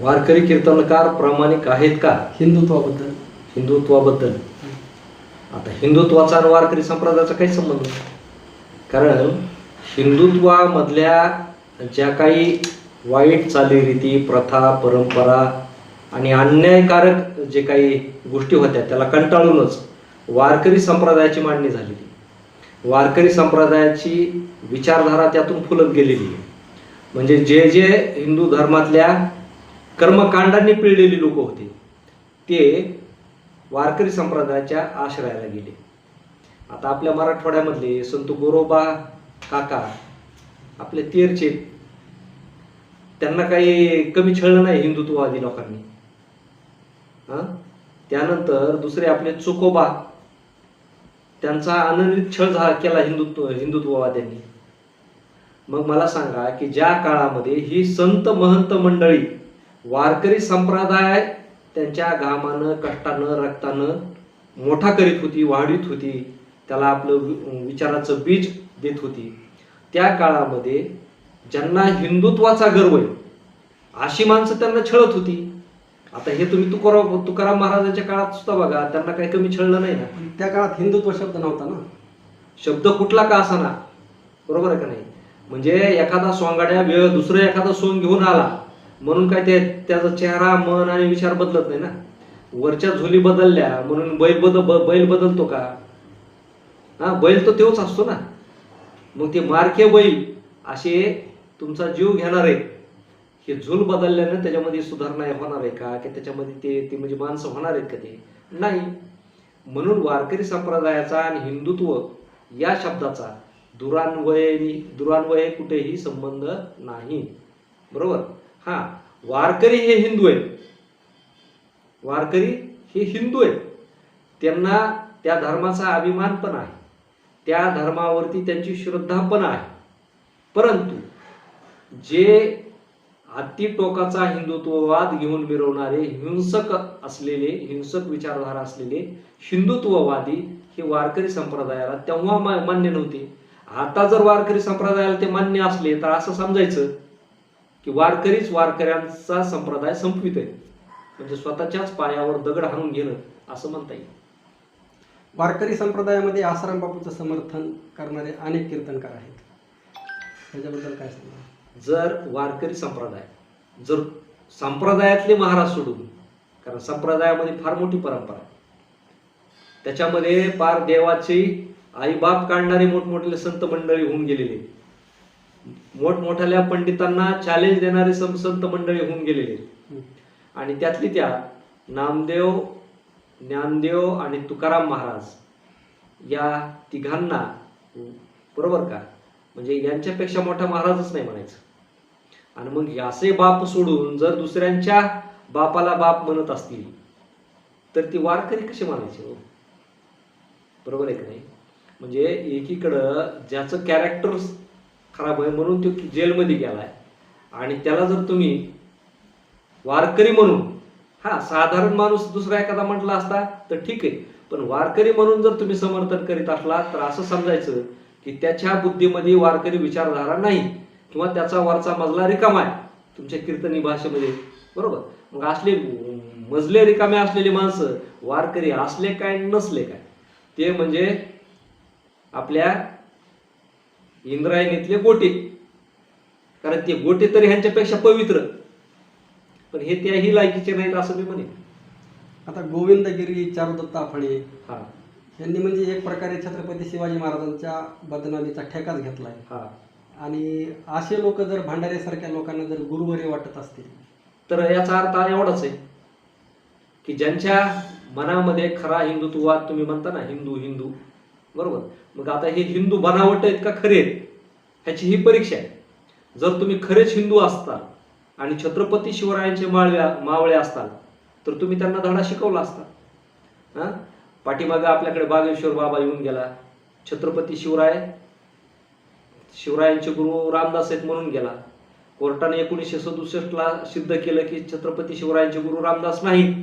वारकरी कीर्तनकार प्रामाणिक आहेत का हिंदुत्वाबद्दल? हिंदुत्वाबद्दल? आता हिंदुत्वाचा आणि वारकरी संप्रदायाचा काही संबंध नाही. कारण हिंदुत्वामधल्या ज्या काही वाईट चालीरीती, प्रथा, परंपरा आणि अन्यायकारक जे काही गोष्टी होत्या त्याला कंटाळूनच वारकरी संप्रदायाची मांडणी झालेली. वारकरी संप्रदायाची विचारधारा त्यातून फुलत गेलेली आहे. म्हणजे जे जे हिंदू धर्मातल्या कर्मकांडांनी पिळलेली लोक होते ते वारकरी संप्रदायाच्या आश्रयाला गेले. आता आपल्या मराठवाड्यामधले संत गोरोबा काका आपले तेरचे, त्यांना काही कमी छळलं नाही हिंदुत्ववादी लोकांनी. त्यानंतर दुसरे आपले चोकोबा, त्यांचा अनन्वित छळ केला हिंदुत्ववाद्यांनी. मग मला सांगा की ज्या काळामध्ये ही संत महंत मंडळी वारकरी संप्रदाय त्यांच्या घामानं, कष्टानं, रक्तानं मोठा करीत होती, वाढवित होती, त्याला आपलं विचाराचं बीज देत होती, त्या काळामध्ये ज्यांना हिंदुत्वाचा गर्व आहे अशी माणसं त्यांना छळत होती. आता हे तुम्ही तुकाराम महाराजांच्या काळात सुद्धा बघा, त्यांना काही कमी छळलं नाही ना. त्या काळात हिंदुत्व शब्द नव्हता ना. शब्द कुठला का असाना, बरोबर आहे का नाही? म्हणजे एखादा सोंगाड्या वेळ दुसरं एखादा सोंग घेऊन आला म्हणून काय त्याचा चेहरा, मन आणि विचार बदलत नाही ना. वरच्या झोली बदलल्या म्हणून बैल बदलतो का? बैल तो तेच असतो ना. मग ते मारके बैल असे तुमचा जीव घेणार आहे, हे झूल बदलल्यानं त्याच्यामध्ये सुधारणा होणार आहे का? की त्याच्यामध्ये ते म्हणजे माणसं होणार आहेत का? ते नाही. म्हणून वारकरी संप्रदायाचा आणि हिंदुत्व या शब्दाचा दुरान्वये कुठेही संबंध नाही, बरोबर? वारकरी हे हिंदू आहेत, वारकरी हे हिंदू आहेत, त्यांना त्या धर्माचा अभिमान पण आहे, त्या धर्मावरती त्यांची श्रद्धा पण आहे. परंतु जे अति टोकाचा हिंदुत्ववाद घेऊन मिरवणारे हिंसक विचारधारा असलेले हिंदुत्ववादी हे वारकरी संप्रदायाला तेव्हा मान्य नव्हते. आता जर वारकरी संप्रदायाला ते मान्य असले तर असं समजायचं की वारकरीच वारकऱ्यांचा संप्रदाय संपवित आहे, म्हणजे स्वतःच्याच पायावर दगड हाणून घेणं असं म्हणता येईल. वारकरी संप्रदायामध्ये आसाराम बापूचं समर्थन करणारे अनेक कीर्तनकार आहेत, त्याच्याबद्दल काय सांगा? जर वारकरी जर संप्रदायातले महाराज सोडून, कारण संप्रदायामध्ये फार मोठी परंपरा आहे, त्याच्यामध्ये पार देवाची आईबाप काढणारे मोठमोठे संत मंडळी होऊन गेलेले, मोठमोठ्या पंडितांना चॅलेंज देणारे संत मंडळी होऊन गेलेले, आणि त्यातली त्यात नामदेव, ज्ञानदेव आणि तुकाराम महाराज या तिघांना, बरोबर का, म्हणजे यांच्यापेक्षा मोठा महाराजच नाही म्हणायचं. आणि मग असे बाप सोडून जर दुसऱ्यांच्या बापाला बाप म्हणत असतील तर ती वारकरी कसे म्हणायचे? बरोबर आहे की नाही? म्हणजे एकीकडं ज्याचं कॅरेक्टर खराब आहे म्हणून तो जेलमध्ये गेलाय, आणि त्याला जर तुम्ही वारकरी म्हणून, साधारण माणूस दुसरा एखादा म्हटला असता तर ठीक आहे, पण वारकरी म्हणून जर तुम्ही समर्थन करीत असला तर असं समजायचं की त्याच्या बुद्धीमध्ये वारकरी विचारधारा नाही, किंवा त्याचा वरचा मजला रिकामा आहे तुमच्या कीर्तनी भाषेमध्ये, बरोबर? मग असले मजले रिकामे असलेली माणसं वारकरी असले काय नसले काय, ते म्हणजे आपल्या इंद्रायणीतले गोटे. कारण ते गोटे तरी ह्यांच्यापेक्षा पवित्र, पण हे त्याही लायकीचे नाहीत असं मी म्हणेन. आता गोविंदगिरी, चारुदत्त आफळे यांनी म्हणजे एक प्रकारे छत्रपती शिवाजी महाराजांच्या बदनामीचा ठेकाच घेतलाय. आणि असे लोक जर भंडारेसारख्या लोकांना जर गुरुवरे वाटत असतील तर याचा अर्थ एवढाच आहे की ज्यांच्या मनामध्ये खरा हिंदुत्ववाद, तुम्ही म्हणता ना हिंदू, बरोबर? मग आता हे हिंदू बनावट आहेत का खरे आहेत ह्याची ही परीक्षा आहे. जर तुम्ही खरेच हिंदू असताल आणि छत्रपती शिवरायांचे मावळे असताल तर तुम्ही त्यांना धडा शिकवला असता. पाठीमागं आपल्याकडे बागेश्वर बाबा येऊन गेला, छत्रपती शिवरायांचे गुरु रामदास आहेत म्हणून गेला. कोर्टाने 1967ला सिद्ध केलं की छत्रपती शिवरायांचे गुरु रामदास नाहीत,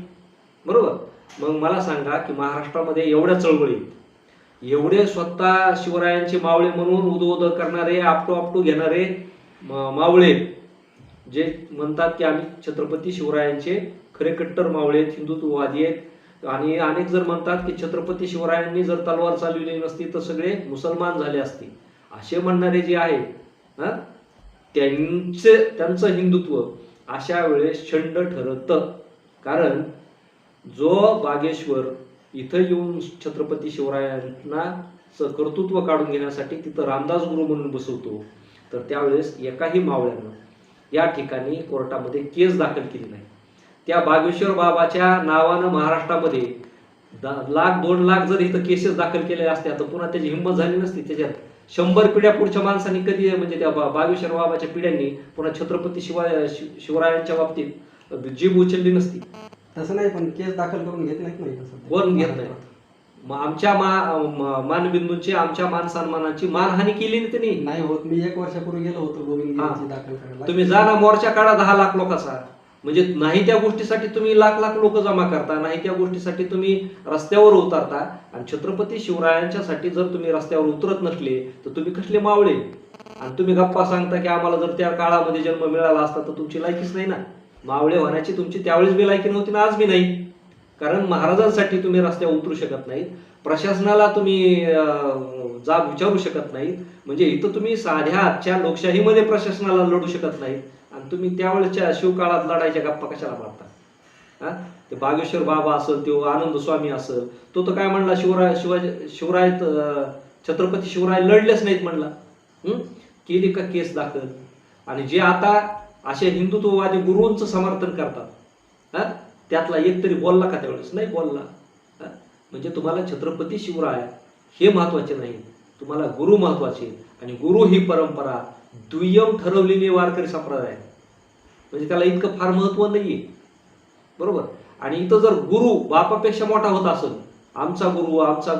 बरोबर? मग मला सांगा की महाराष्ट्रामध्ये एवढ्या चळवळी, एवढे स्वतः शिवरायांचे मावळे म्हणून उदो करणारे, आपटो घेणारे मावळे जे म्हणतात की आम्ही छत्रपती शिवरायांचे खरे कट्टर मावळे आहेत, हिंदुत्ववादी आहेत, आणि अनेक जर म्हणतात की छत्रपती शिवरायांनी जर तलवार चालवली नसती तर सगळे मुसलमान झाले असते, असे म्हणणारे जे आहेत त्यांचं हिंदुत्व अशा वेळेस शंड ठरतं. कारण जो बागेश्वर इथं येऊन छत्रपती शिवरायांना कर्तृत्व काढून घेण्यासाठी तिथं रामदास गुरु म्हणून बसवतो, तर त्यावेळेस एकाही मावळ्यानं या ठिकाणी कोर्टामध्ये केस दाखल केली नाही. त्या बागेश्वर बाबाच्या नावानं महाराष्ट्रामध्ये 1,00,000-2 लाख जर इथं केसेस दाखल केलेल्या असत्या तर पुन्हा त्याची हिंमत झाली नसती. त्याच्यात 100 पिढ्या पुढच्या माणसांनी कधी म्हणजे त्या बागेश्वर बाबाच्या पिढ्यांनी पुन्हा छत्रपती शिवरायांच्या बाबतीत जीभ उचलली नसती. तसं नाही, पण केस दाखल करून घेत नाहीत नाही तसं कोण घेत नाही. मग आमच्या मानबिंदूंची, आमच्या मान सन्मानाची मानहानी केली नाही त्यांनी. नाही होत. मी 1 वर्षापूर्वी गेलो होतो गोविंदगिरीची दाखल करायला. तुम्ही जा ना, मोर्चा काढा 10 लाख लोकांचा. म्हणजे नाही त्या गोष्टीसाठी तुम्ही लाख लोक जमा करता, नाही त्या गोष्टीसाठी तुम्ही रस्त्यावर उतरता, आणि छत्रपती शिवरायांच्यासाठी जर तुम्ही रस्त्यावर उतरत नसले तर तुम्ही कसले मावळे. आणि तुम्ही गप्पा सांगता की आम्हाला जर त्या काळामध्ये जन्म मिळाला असता तर तुमची लायकीच नाही ना. मावळे होण्याची तुमची त्यावेळेस बी लायकी नव्हती ना, आज बी नाही. कारण महाराजांसाठी तुम्ही रस्त्यावर उतरू शकत नाहीत, प्रशासनाला तुम्ही जाब विचारू शकत नाहीत. म्हणजे इथं तुम्ही साध्या आजच्या लोकशाहीमध्ये प्रशासनाला लढू शकत नाहीत, आणि तुम्ही त्यावेळेच्या शिवकाळात लढायच्या गप्पा कशाला मारता. ते बागेश्वर बाबा असेल, तो आनंद स्वामी असेल, तो तर काय म्हणला, शिवराय छत्रपती शिवराय लढलेच नाहीत म्हणला. केली का केस दाखल. आणि जे आता असे हिंदुत्ववादी गुरूंचं समर्थन करतात, त्यातला एक तरी बोलला का त्यावेळेस? नाही बोलला. म्हणजे तुम्हाला छत्रपती शिवराय हे महत्वाचे नाही, तुम्हाला गुरु महत्वाचे. आणि गुरु ही परंपरा दुय्यम ठरवलेली वारकरी संप्रदाय, म्हणजे त्याला इतकं फार महत्व नाहीये. बरोबर. आणि इथं जर गुरु बापापेक्षा मोठा होत असेल, आमचा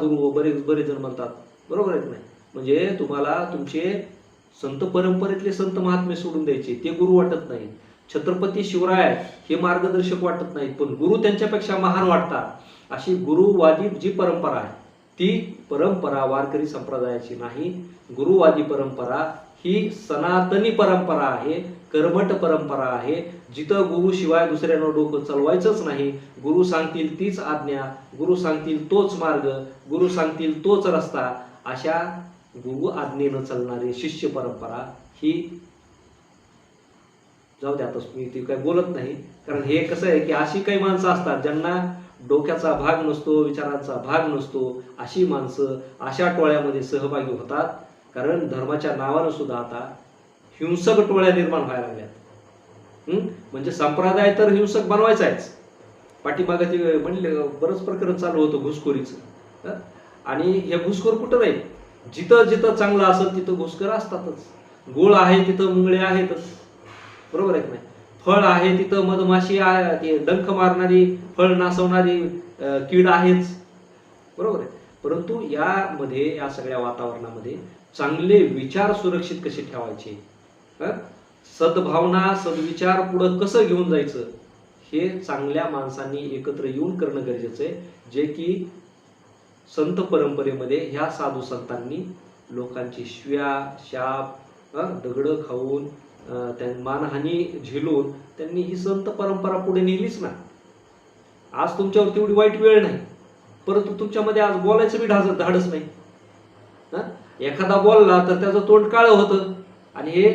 गुरु बरेच जण म्हणतात, बरोबर आहे नाही. म्हणजे तुम्हाला तुमचे संत परंपरेतले संत महात्मे सोडून द्यायचे, ते गुरु वाटत नाही. छत्रपती शिवराय हे मार्गदर्शक वाटत नाहीत, पण गुरु त्यांच्यापेक्षा महान वाटतात. अशी गुरुवादी जी परंपरा आहे ती परंपरा वारकरी संप्रदायाची नाही. गुरुवादी परंपरा ही सनातनी परंपरा आहे, कर्मठ परंपरा आहे. जिथं गुरु शिवाय दुसऱ्यानं डोकं चालवायचंच नाही. गुरु सांगतील तीच आज्ञा, गुरु सांगतील तोच मार्ग, गुरु सांगतील तोच रस्ता, अशा गुरु आज्ञेनं चालणारी शिष्य परंपरा ही. जाऊ द्या, आता मी ती काही बोलत नाही. कारण हे कसं आहे की अशी काही माणसं असतात ज्यांना डोक्याचा भाग नसतो, विचारांचा भाग नसतो. अशी माणसं अशा टोळ्यामध्ये सहभागी होतात. कारण धर्माच्या नावानं सुद्धा आता हिंसक टोळ्या निर्माण व्हायला लागल्यात. म्हणजे संप्रदाय तर हिंसक बनवायचाच. पाठीमागे ते म्हणले बरंच प्रकरण चालू होतं घुसखोरीचं. आणि हे घुसखोर कुठं नाही, जिथं जिथं चांगलं असेल तिथं घुसखोर असतातच. गुळ आहे तिथं मुंगळे आहेतच, बरोबर आहे की नाही. फळ आहे तिथं मधमाशी आहे, ते डंख मारणारी, फळ नासवणारी कीड आहेच, बरोबर आहे. परंतु यामध्ये, या सगळ्या वातावरणामध्ये चांगले विचार सुरक्षित कसे ठेवायचे, सद्भावना सद्विचार पुढं कसं घेऊन जायचं, हे चांगल्या माणसांनी एकत्र येऊन करणं गरजेचं आहे. जे की संत परंपरेमध्ये ह्या साधू संतांनी लोकांची शिव्या, शाप, दगडं खाऊन, मानहानी झेलून त्यांनी ही संत परंपरा पुढे नेलीच ना. आज तुमच्यावर तेवढी वाईट वेळ नाही, परंतु तुमच्यामध्ये आज बोलायचं बी धाडस नाही. एखादा बोलला तर त्याचं तोंड काळं होतं, आणि हे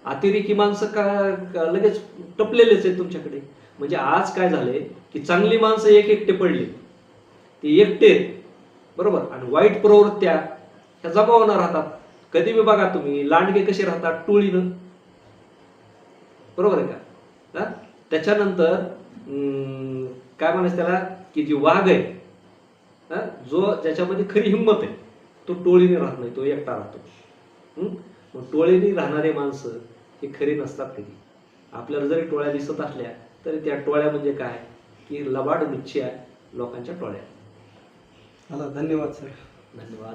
अतिरेकी माणसं का लगेच टपलेलेच आहेत तुमच्याकडे. म्हणजे आज काय झालंय की चांगली माणसं एकटे पडली, ते एकटे, बरोबर. आणि वाईट प्रवृत्त्या ह्या जमावणार राहतात. कधी बी बघा तुम्ही लांडगे कसे राहतात, टोळीनं, बरोबर आहे का. त्याच्यानंतर काय म्हणायचं त्याला, की जी वाघ आहे, जो ज्याच्यामध्ये खरी हिंमत आहे, तो टोळीने राहत नाही, तो एकटा राहतो. मग टोळीने राहणारे माणसं हे खरे नसतात कधी. आपल्याला जरी टोळ्या दिसत असल्या तरी त्या टोळ्या म्हणजे काय की लबाड निश्चय लोकांच्या टोळ्या. धन्यवाद सर. धन्यवाद.